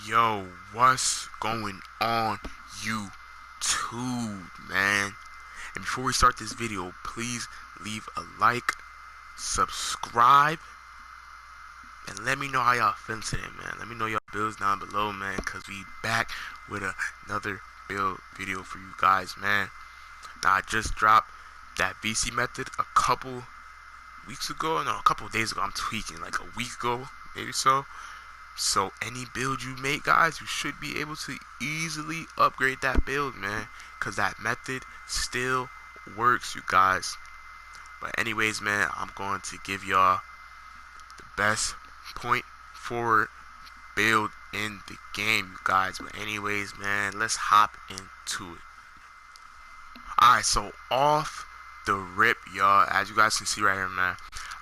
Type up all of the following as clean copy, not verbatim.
Yo, what's going on, YouTube, man? And before we start this video, please leave a like, subscribe, and let me know how y'all feeling today, man. Let me know y'all builds down below, man, because we back with another build video for you guys, man. Now, I just dropped that VC method a couple weeks ago. No, a couple days ago. I'm tweaking, like a week ago, maybe so. So any build you make, guys, you should be able to easily upgrade that build, man, because that method still works, you guys. But anyways, man, I'm going to give y'all the best point forward build in the game, you guys. But anyways, man, let's hop into it. Alright, so off the rip, y'all, as you guys can see right here, man,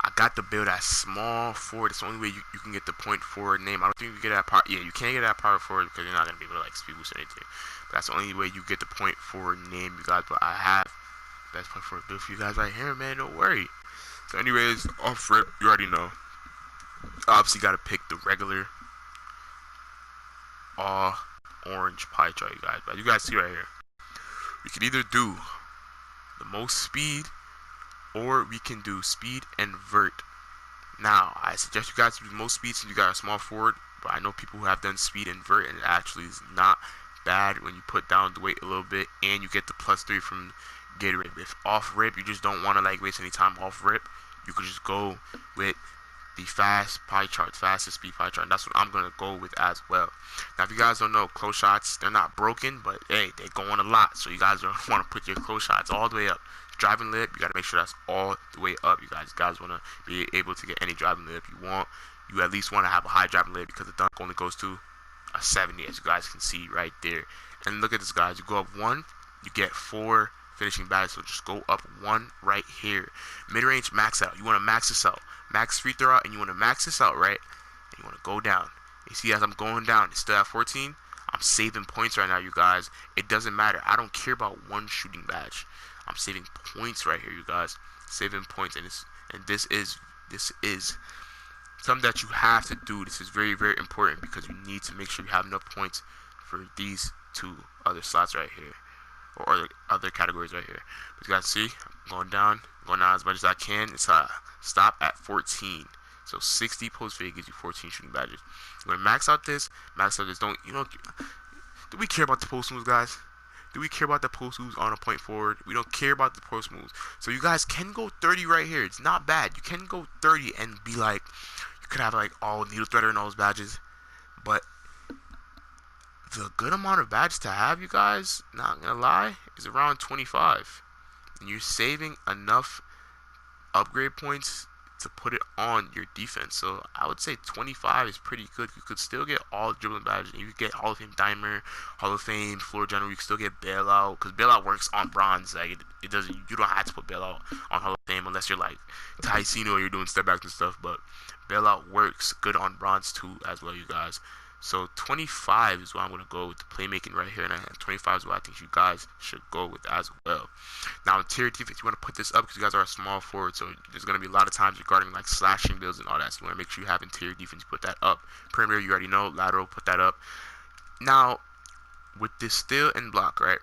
I got the build at small forward. It's the only way you can get the point forward name. I don't think you can get that power. Yeah, you can't get that power forward because you're not gonna be able to like speed boost or anything. But that's the only way you get the point forward name, you guys. But I have the best point forward build for you guys right here, man. Don't worry. So, anyways, off rip, you already know. Obviously, gotta pick the regular all orange pie chart, you guys. But you guys see right here, we can either do the most speed, or we can do speed and vert. Now, I suggest you guys do the most speed since you got a small forward, but I know people who have done speed and vert, and it actually is not bad when you put down the weight a little bit, and you get the +3 from Gatorade. If off rip, you just don't want to like waste any time off rip, you could just go with the fast pie chart, fastest speed pie chart. And that's what I'm gonna go with as well. Now, if you guys don't know, close shots, they're not broken, but hey, they go on a lot, so you guys don't want to put your close shots all the way up. Driving lip, you gotta make sure that's all the way up. You guys want to be able to get any driving lip you want. You at least want to have a high driving lip because the dunk only goes to a 70, as you guys can see right there. And look at this, guys. You go up 1, you get 4 finishing badges. So just go up 1 right here. Mid-range, max out. You want to max this out. Max free throw out, and you want to max this out, right? And you want to go down. You see, as I'm going down, it's still at 14. I'm saving points right now, you guys. It doesn't matter. I don't care about one shooting badge. I'm saving points right here, you guys. Saving points, and this is something that you have to do. This is very, very important because you need to make sure you have enough points for these 2 other slots right here, or other categories right here. But you guys see, I'm going down as much as I can. It's stop at 14. So 60 post fade gives you 14 shooting badges. I'm gonna max out this. Don't do we care about the post moves, guys? Do we care about the post moves on a point forward? We don't care about the post moves. So you guys can go 30 right here. It's not bad. You can go 30 and be like, you could have like all needle threader and all those badges. But the good amount of badges to have, you guys, not gonna lie, is around 25. And you're saving enough upgrade points to put it on your defense. So I would say 25 is pretty good. You could still get all dribbling badges. You could get Hall of Fame Dimer, Hall of Fame Floor General. You could still get Bailout, because Bailout works on bronze. Like it doesn't. You don't have to put Bailout on Hall of Fame unless you're like Tycino or you're doing step backs and stuff. But Bailout works good on bronze too as well, you guys. So 25 is what I'm going to go with the playmaking right here, and 25 is what I think you guys should go with as well. Now, in tier defense, you want to put this up because you guys are a small forward, so there's going to be a lot of times regarding like slashing builds and all that, so you want to make sure you have interior defense, you put that up. Perimeter, you already know. Lateral, put that up. Now, with this steal and block, right?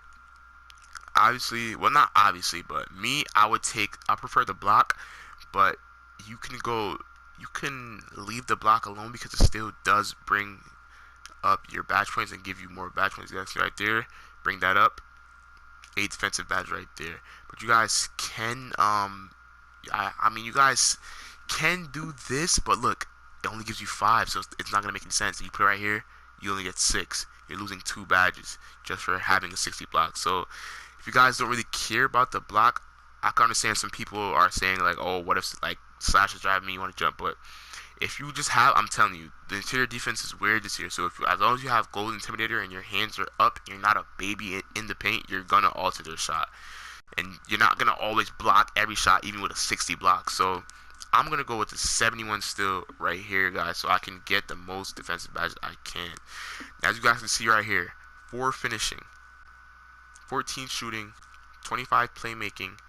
Obviously, well, not obviously, but me, I prefer the block, but you can leave the block alone because it still does bring up your badge points and give you more badge points. That's right there. Bring that up. 8 defensive badge right there. But you guys can I mean, you guys can do this, but look, it only gives you 5, so it's not gonna make any sense. You put it right here, you only get 6. You're losing 2 badges just for having a 60 block. So if you guys don't really care about the block, I can understand some people are saying like, oh, what if like slash is driving me, you want to jump, but if you just have, I'm telling you, the interior defense is weird this year. So as long as you have Gold Intimidator and your hands are up, you're not a baby in the paint, you're gonna alter their shot, and you're not gonna always block every shot, even with a 60 block. So I'm gonna go with the 71 still right here, guys, so I can get the most defensive badges I can. Now, as you guys can see right here, 4 finishing, 14 shooting, 25 playmaking,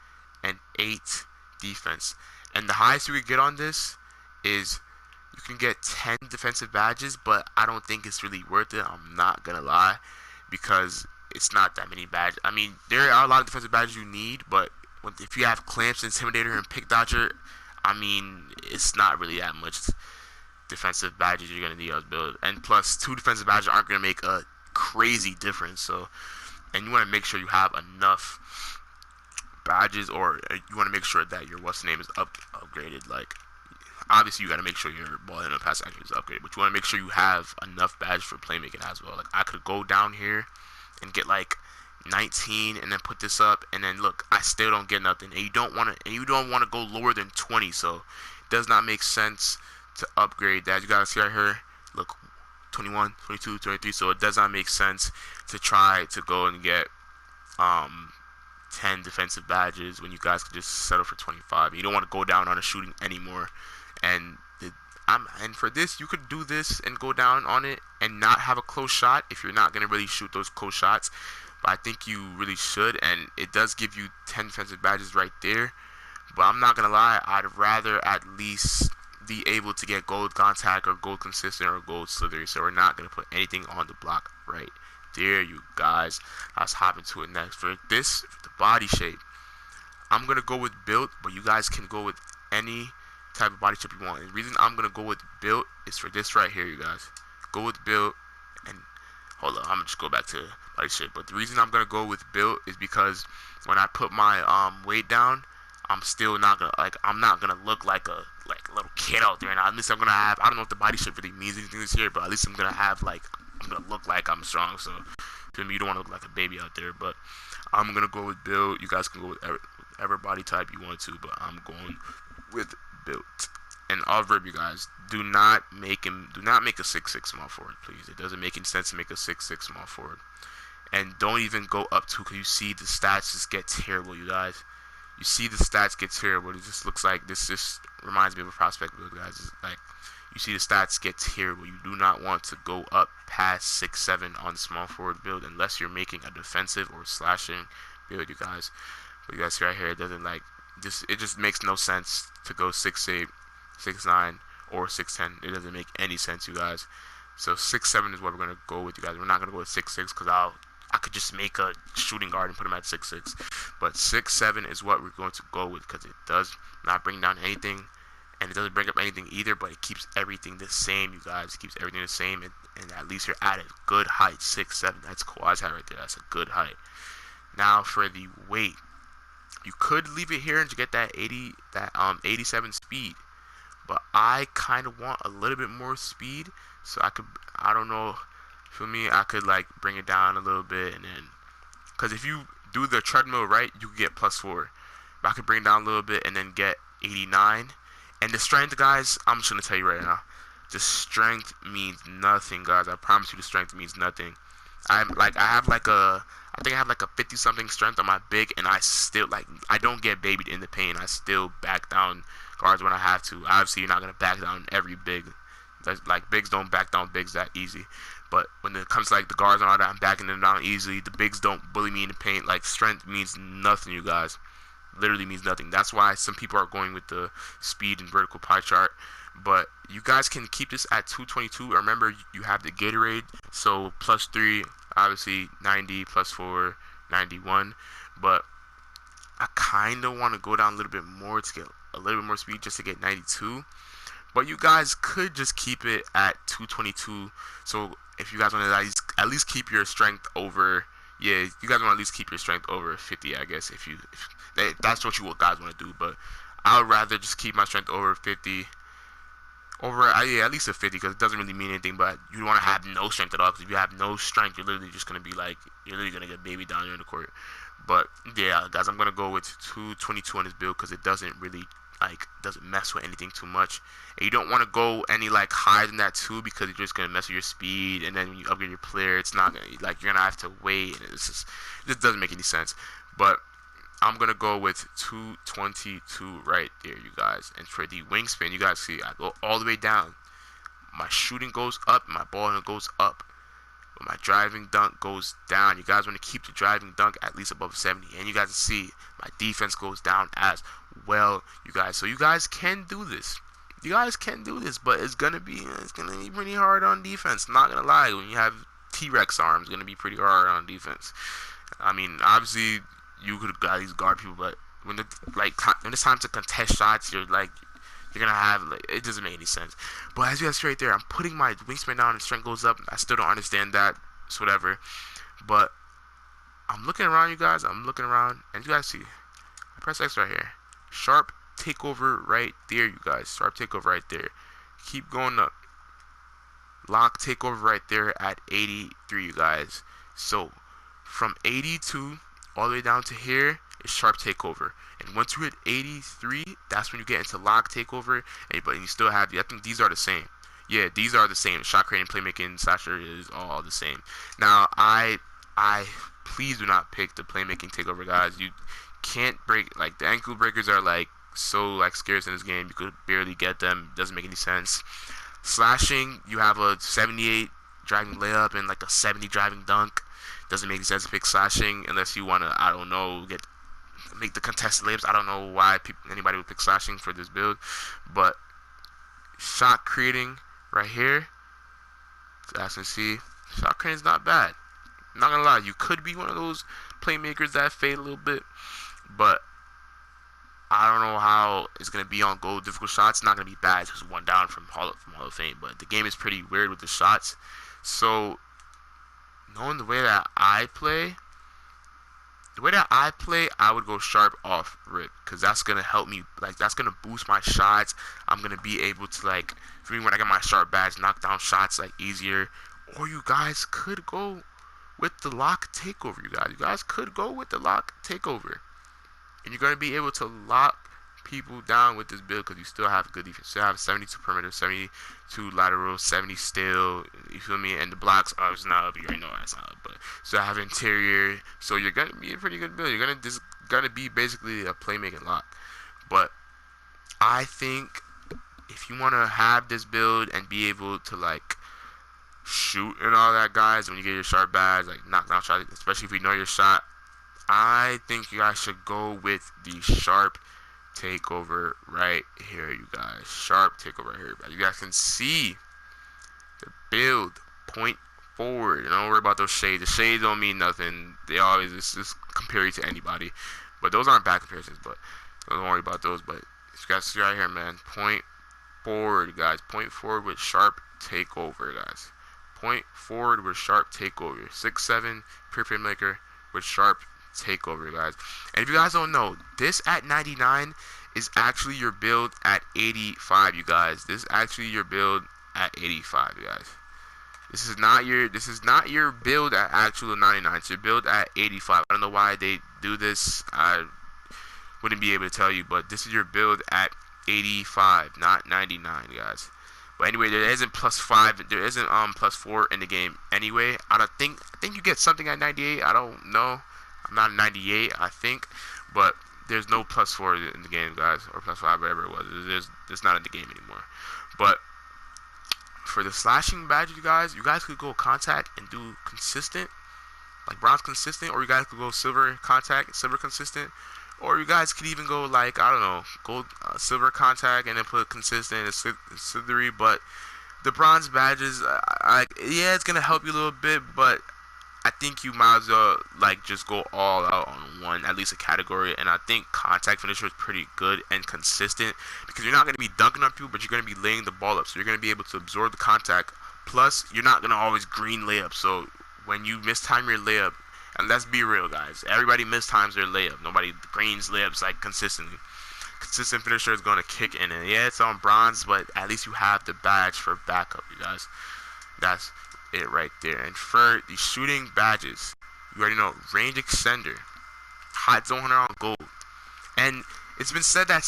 and 8 defense. And the highest you could get on this is You can get 10 defensive badges, but I don't think it's really worth it. I'm not gonna lie, because it's not that many badges. I mean, there are a lot of defensive badges you need, but if you have Clamps, Intimidator, and Pick Dodger, I mean, it's not really that much defensive badges you're gonna need on build. And plus, 2 defensive badges aren't gonna make a crazy difference. So, and you want to make sure you have enough badges, or you want to make sure that your what's name is upgraded. Like, obviously you got to make sure your ball and pass accuracy is upgraded, but you want to make sure you have enough badges for playmaking as well. Like, I could go down here and get like 19 and then put this up, and then look, I still don't get nothing. And you don't want to go lower than 20, so it does not make sense to upgrade that. You gotta see right here, look, 21, 22, 23, so it does not make sense to try to go and get 10 defensive badges when you guys could just settle for 25. You don't want to go down on a shooting anymore. And and for this, you could do this and go down on it and not have a close shot if you're not going to really shoot those close shots. But I think you really should, and it does give you 10 defensive badges right there. But I'm not going to lie, I'd rather at least be able to get gold contact or gold consistent or gold slithery. So we're not going to put anything on the block right there, you guys. Let's hop into it next. For this, the body shape, I'm going to go with built, but you guys can go with any type of body shape you want. And the reason I'm going to go with built is for this right here, you guys. Go with built, and hold on, I'm going to just go back to body shape. But the reason I'm going to go with built is because when I put my weight down, I'm still not gonna, like, I'm not gonna look like a little kid out there. And at least I'm gonna have, I don't know if the body shape really means anything this year, but at least I'm gonna have, like, I'm gonna look like I'm strong. So to me, you don't want to look like a baby out there. But I'm gonna go with build. You guys can go with whatever body type you want to, but I'm going with built. And I'll verb you guys, do not make a 6'6" small forward, please. It doesn't make any sense to make a 6'6" small forward. And don't even go up to, because you see the stats just get terrible, you guys. You see the stats get terrible. It just looks like this just reminds me of a prospect build, guys. It's like, you see the stats get terrible. You do not want to go up past 6'7" on small forward build unless you're making a defensive or slashing build, you guys. But you guys see right here, it doesn't, like, it just makes no sense to go 6'8", 6'9", or 6'10". It doesn't make any sense, you guys. So 6'7" is what we're gonna go with, you guys. We're not gonna go with 6'6" because I could just make a shooting guard and put him at 6'6", but 6'7" is what we're going to go with because it does not bring down anything, and it doesn't bring up anything either. But it keeps everything the same, you guys. It keeps everything the same, and at least you're at a good height, 6'7". That's Kawhi's height right there. That's a good height. Now for the weight, you could leave it here and get that 87 speed, but I kind of want a little bit more speed, so I don't know. For me, I could, like, bring it down a little bit, and then, because if you do the treadmill right, you could get +4. But I could bring it down a little bit and then get 89. And the strength, guys, I'm just gonna tell you right now, the strength means nothing, guys. I promise you, the strength means nothing. I have like a 50-something strength on my big, and I still, like, I don't get babied in the paint. I still back down guards when I have to. Obviously, you're not gonna back down every big. Like, bigs don't back down bigs that easy. But when it comes to, like, the guards and all that, I'm backing them down easily. The bigs don't bully me in the paint. Like, strength means nothing, you guys. Literally means nothing. That's why some people are going with the speed and vertical pie chart. But you guys can keep this at 222. Remember, you have the Gatorade. So, +3, obviously, 90, +4, 91. But I kind of want to go down a little bit more to get a little bit more speed just to get 92. But you guys could just keep it at 222. So if you guys want to at least keep your strength over, yeah, you guys want to at least keep your strength over 50, I guess, if that's what you guys want to do. But I would rather just keep my strength over 50, at least a 50, because it doesn't really mean anything. But you don't want to have no strength at all, because if you have no strength, you're literally just gonna be like, you're literally gonna get baby down here in the court. But yeah, guys, I'm gonna go with 222 on this build because it doesn't really, like, doesn't mess with anything too much. And you don't want to go any, like, higher than that too, because you're just gonna mess with your speed, and then when you upgrade your player, it's not gonna, like, you're gonna have to wait, and it just doesn't make any sense. But I'm gonna go with 222 right there, you guys. And for the wingspan, you guys see I go all the way down. My shooting goes up, my ball handle goes up, but my driving dunk goes down. You guys want to keep the driving dunk at least above 70, and you guys see my defense goes down as well, you guys. So you guys can do this. You guys can do this, but it's gonna be pretty hard on defense. Not gonna lie, when you have T-Rex arms, it's gonna be pretty hard on defense. I mean, obviously you could at least guard people, but when when it's time to contest shots, you're gonna have it doesn't make any sense. But as you guys see right there, I'm putting my wingspan down and strength goes up. I still don't understand that. It's whatever. But I'm looking around, you guys. I'm looking around, and you guys see, I press X right here. Sharp takeover right there, you guys. Sharp takeover right there. Keep going up. Lock takeover right there at 83, you guys. So from 82 all the way down to here is sharp takeover. And once you hit 83, that's when you get into lock takeover. But you still have, I think these are the same. Yeah, these are the same. Shot creating, playmaking, slasher is all the same. Now, I please do not pick the playmaking takeover, guys. You can't break, the ankle breakers are so scarce in this game. You could barely get them. Doesn't make any sense. Slashing, you have a 78 driving layup and a 70 driving dunk. Doesn't make any sense to pick slashing unless you want to, I don't know, make the contested layups. I don't know why anybody would pick slashing for this build. But shot creating right here, as you can see, shot creating is not bad. I'm not gonna lie, you could be one of those playmakers that fade a little bit, but I don't know how it's gonna be on gold difficult shots. It's not gonna be bad. It's just one down from Hall of Fame, but the game is pretty weird with the shots. So knowing the way that I play, I would go sharp off rip, because that's gonna help me. That's gonna boost my shots. I'm gonna be able to for me when I get my sharp badge, knock down shots easier. Or you guys could go with the lock takeover. You guys could go with the lock takeover, and you're gonna be able to lock people down with this build because you still have good defense. You still have 72 perimeter, 72 lateral, 70 still. You feel me? And the blocks are not up. You already know that's not up. But so I have interior. So you're gonna be a pretty good build. You're gonna be basically a playmaking lock. But I think if you wanna have this build and be able to shoot and all that, guys, when you get your sharp badge, knock down shots, especially if you know your shot, I think you guys should go with the sharp takeover right here, you guys. Sharp takeover right here. You guys can see the build point forward. Don't worry about those shades. The shades don't mean nothing. They always just compare you to anybody. But those aren't bad comparisons. But don't worry about those. But you guys see right here, man. Point forward, guys. Point forward with sharp takeover, guys. Point forward with sharp takeover. 6'7" pure playmaker with sharp takeover, guys. And if you guys don't know, this at 99 is actually your build at 85, you guys. This is actually your build at 85, you guys. This is not your build at actual 99. It's your build at 85. I don't know why they do this. I wouldn't be able to tell you, but this is your build at 85, not 99, guys. But anyway, there isn't +5. There isn't +4 in the game anyway. I think you get something at 98. I don't know. I'm not 98, I think, but there's no +4 in the game, guys, or +5, whatever it was. It's not in the game anymore. But for the slashing badge, you guys could go contact and do consistent, bronze consistent, or you guys could go silver contact, silver consistent, or you guys could even go I don't know, gold, silver contact, and then put consistent and slithery. But the bronze badges, yeah, it's gonna help you a little bit, but I think you might as well just go all out on one, at least a category. And I think contact finisher is pretty good and consistent, because you're not going to be dunking on people, but you're going to be laying the ball up. So you're going to be able to absorb the contact. Plus, you're not going to always green layup. So when you mistime your layup, and let's be real, guys, everybody mistimes their layup. Nobody greens layups consistently. Consistent finisher is going to kick in. And yeah, it's on bronze, but at least you have the badge for backup, you guys. That's it right there. And for the shooting badges, you already know, range extender, hot zone hunter on gold. And it's been said that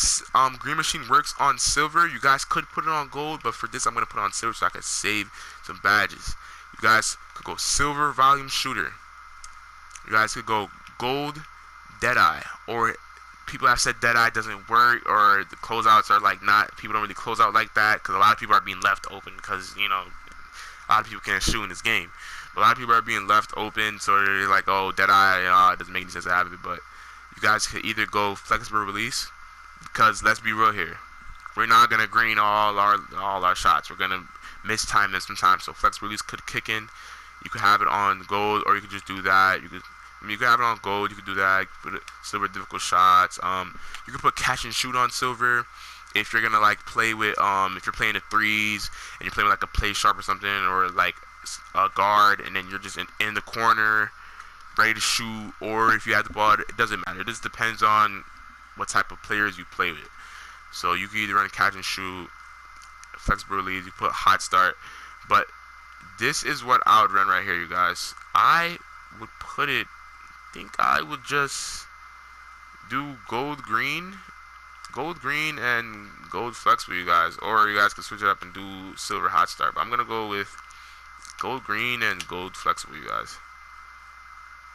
Green Machine works on silver. You guys could put it on gold, but for this I'm going to put it on silver so I could save some badges. You guys could go silver volume shooter. You guys could go gold Deadeye, or people have said Deadeye doesn't work, or the closeouts are not, people don't really close out like that, because a lot of people are being left open, because a lot of people can't shoot in this game. But a lot of people are being left open, so they're oh, Deadeye, it doesn't make any sense to have it. But you guys could either go flexible release, because let's be real here. we're not gonna green all our shots. We're gonna mistime them sometimes. So flex release could kick in. You could have it on gold, or you could just do that. You could have it on gold. You could do that. You could put silver difficult shots. You could put catch and shoot on silver. If you're gonna like play with if you're playing the threes and you're playing with like a play sharp or something, or like a guard, and then you're just in the corner ready to shoot, or if you have the ball, it doesn't matter. It just depends on what type of players you play with. So you can either run catch and shoot, flexible release, you put hot start, but this is what I would run right here, you guys. I would put it, I think I would just do gold green and gold flexible, you guys, or you guys can switch it up and do silver hot start, but I'm gonna go with gold green and gold flexible, you guys.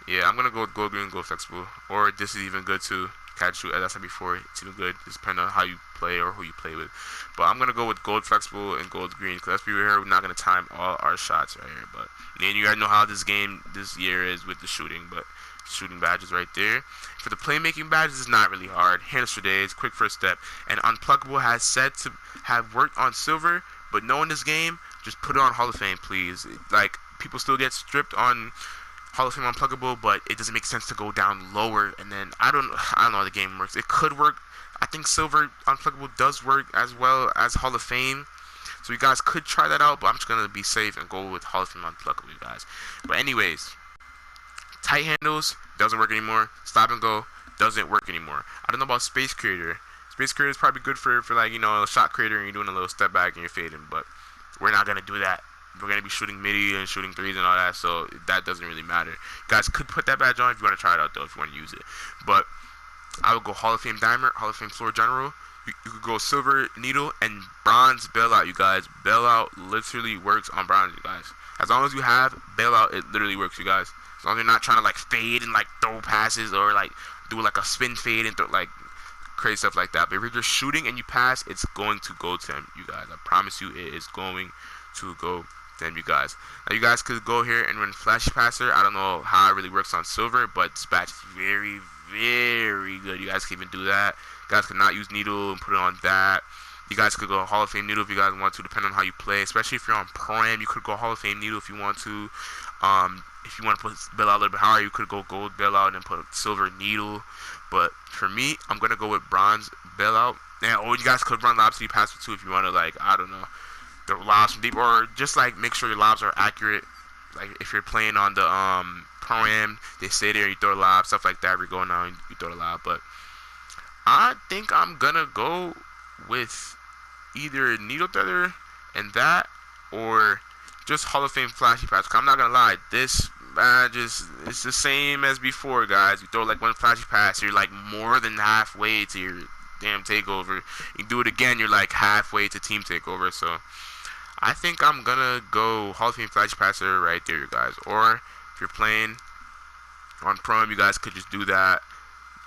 Yeah, I'm gonna go with gold green, gold flexible, or this is even good too. Catch shoot, as I said before, it's even good. It's depending on how you play or who you play with. But I'm gonna go with gold flexible and gold green, because let's be real here, we're not gonna time all our shots right here. But then you guys know how this game this year is with the shooting. But shooting badges right there. For the playmaking badges, it's not really hard. Hands for days, quick first step, and unpluckable has said to have worked on silver, but knowing this game, just put it on Hall of Fame, please. Like, people still get stripped on Hall of Fame unpluckable, but it doesn't make sense to go down lower. And then I don't know how the game works. It could work. I think silver unpluckable does work as well as Hall of Fame, so you guys could try that out. But I'm just gonna be safe and go with Hall of Fame unpluckable, you guys. But anyways, tight handles doesn't work anymore. Stop and go doesn't work anymore. I don't know about space creator. Space creator is probably good for like, you know, a shot creator and you're doing a little step back and you're fading, but we're not gonna do that. We're going to be shooting midi and shooting threes and all that, so that doesn't really matter. You guys could put that badge on if you want to try it out, though, if you want to use it. But I would go Hall of Fame Diamond, Hall of Fame Floor General. You could go Silver Needle and Bronze Bailout, you guys. Bailout literally works on bronze, you guys. As long as you have Bailout, it literally works, you guys. As long as you're not trying to, like, fade and, like, throw passes or, like, do, like, a spin fade and throw, like, crazy stuff like that. But if you're just shooting and you pass, it's going to go to them, you guys. I promise you it is going to go them, you guys. Now you guys could go here and run flashy passer. I don't know how it really works on silver, but this badge is very, very good. You guys can even do that. You guys could not use needle and put it on that. You guys could go Hall of Fame needle if you guys want to, depending on how you play. Especially if you're on Pro-Am, you could go Hall of Fame needle if you want to. If you want to put bailout a little bit higher, you could go gold bailout and then put silver needle. But for me, I'm gonna go with bronze bailout. And or you guys could run lob city passer too if you want to, like, I don't know, the lobs from deep, or just like make sure your lobs are accurate. Like if you're playing on the Pro-Am, they stay there, you throw a lob, stuff like that. If you're going down, you throw a lob. But I think I'm gonna go with either needle threader and that, or just Hall of Fame flashy pass. I'm not gonna lie, this badge it's the same as before, guys. You throw like one flashy pass, you're like more than halfway to your damn takeover. You do it again, you're like halfway to team takeover. So I think I'm gonna go Hall of Fame flash passer right there, you guys. Or if you're playing on Pro-Am, you guys could just do that.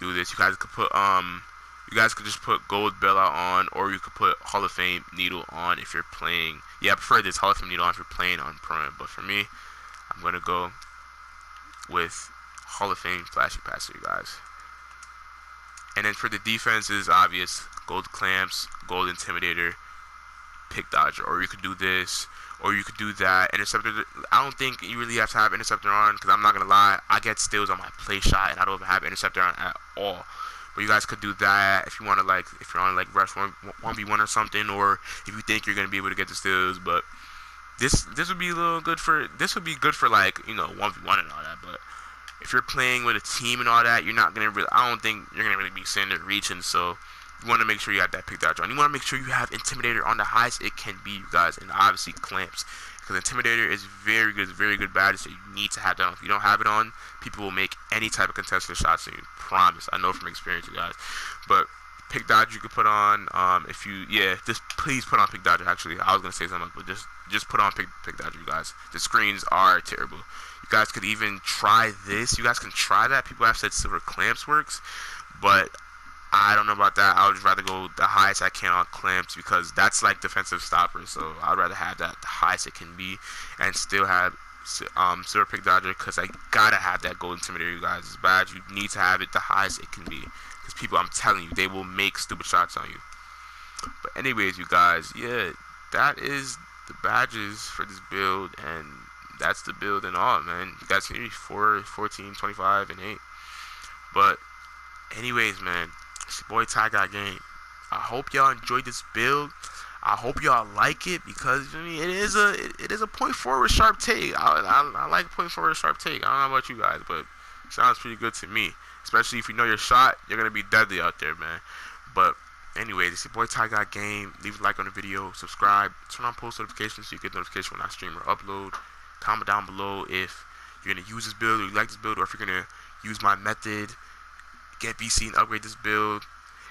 Do this. You guys could just put gold bailout on, or you could put Hall of Fame needle on if you're playing. Yeah, I prefer this Hall of Fame needle on if you're playing on Pro-Am. But for me, I'm gonna go with Hall of Fame flashy passer, you guys. And then for the defense is obvious: gold clamps, gold intimidator, pick dodger. Or you could do this, or you could do that. Interceptor, I don't think you really have to have interceptor on, because I'm not gonna lie, I get steals on my play shot and I don't even have interceptor on at all. But you guys could do that if you want to, like, if you're on like rush 1v1 or something, or if you think you're gonna be able to get the steals. But this would be a little good for, this would be good for, like, you know, 1v1 and all that. But if you're playing with a team and all that, you're not gonna really, I don't think you're gonna really be sitting there reaching. So you want to make sure you have that pick dodger on. You want to make sure you have intimidator on the highest it can be, you guys, and obviously clamps, because intimidator is very good. It's very good badge, so you need to have that on. If you don't have it on, people will make any type of contested shots, and you promise. I know from experience, you guys. But pick dodger you could put on. If you, yeah, just please put on pick dodger. Actually, I was gonna say something, but just put on pick dodger, you guys. The screens are terrible. You guys could even try this. You guys can try that. People have said silver clamps works, but I don't know about that. I would just rather go the highest I can on clamps, because that's like defensive stoppers. So I'd rather have that the highest it can be, and still have silver pick dodger, because I gotta have that gold intimidator, you guys. This badge, you need to have it the highest it can be, because people, I'm telling you, they will make stupid shots on you. But anyways, you guys, yeah, that is the badges for this build, and that's the build and all, man. You guys see 4, 14, 25, and 8. But anyways, man, it's your boy Takeover Game. I hope y'all enjoyed this build. I hope y'all like it, because I mean it is a point forward sharp take. I like point forward sharp take. I don't know about you guys, but it sounds pretty good to me. Especially if you know your shot, you're gonna be deadly out there, man. But anyways, it's your boy Takeover Game. Leave a like on the video, subscribe, turn on post notifications so you get notification when I stream or upload. Comment down below if you're gonna use this build or you like this build, or if you're gonna use my method, get VC and upgrade this build.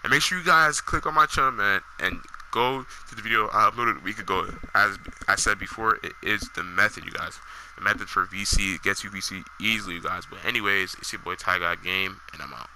And make sure you guys click on my channel, man, and go to the video I uploaded a week ago. As I said before, it is the method, you guys. The method for VC. It gets you VC easily, you guys. But anyways, it's your boy Takeover Game, and I'm out.